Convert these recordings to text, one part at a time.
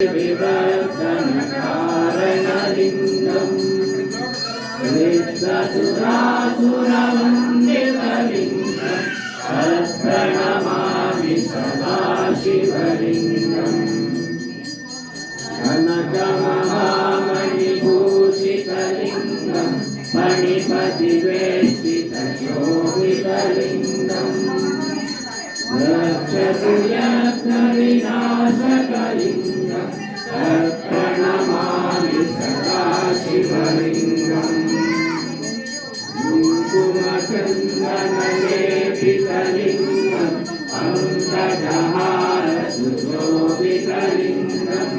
विवर्धनकारणलिङ्गम् नित्यसुरासुरवन्दितलिङ्गम् तत्प्रणमामि सदा शिवलिङ्गम् कनकमहामणिभूषितलिङ्गम् फणिपतिवेष्टितशोभितलिङ्गम् रक्षतु यज्ञविनाशकलिङ्गम् तत्प्रणमामि सदा शिवलिङ्गम् कुङ्कुमचन्दनलेपितलिङ्गम् पङ्कजहारसुशोभितलिङ्गम्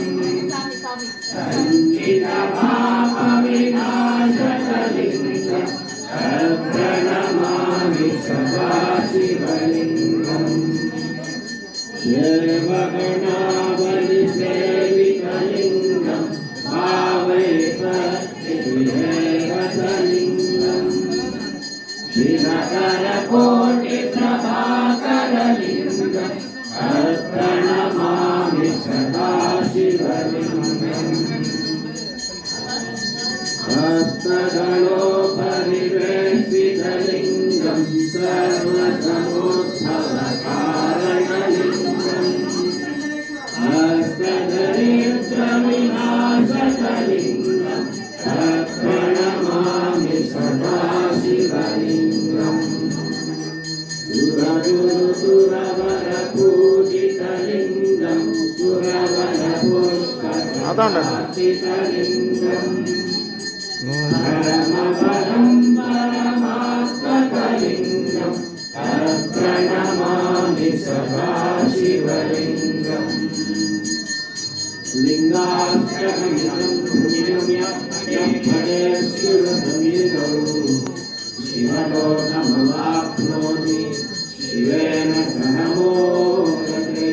सञ्चितपापविनाशकलिङ्गम् तत्प्रणमामि सदा शिवलिङ्गम् देवगणावलिसेवितलिङ्गम् भावैकलिङ्गम् श्रीनगरकोटिप्रभाकरलिङ्गम् तत्प्रणमामि सदा शिवलिङ्गम् भक्तगणोपरिवेशितलिङ्गम् सर्वसमुद्भवकारणलिङ्गम् हस्तदरिद्रविनाशकलिङ्गम् तत्प्रणमामि सदा शिवलिङ्गम् सुरगुरुसुरवरपूजितलिङ्गम् सुरवरपुष्पसमार्चितलिङ्गम् परमपरं परमात्मकलिङ्गम् तत्प्रणमामि सदा शिवलिङ्गम् लिङ्गाष्टकमिदं पुण्यं फलेश्वरसंयुतौ शिवलोकमवाप्नोति शिवेन सह मोदते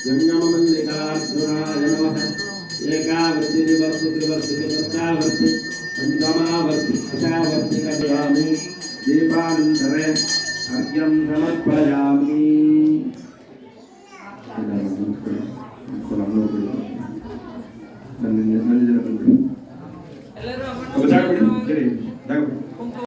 जङ्गममल्लिकार्जुनाय नमः एकावर्ति विवर्ति त्रिवर्ति चतुर्थावर्ति पञ्चमावर्ति दशावर्ति कथयामि दीपानन्तरे अर्घ्यं समर्पयामि.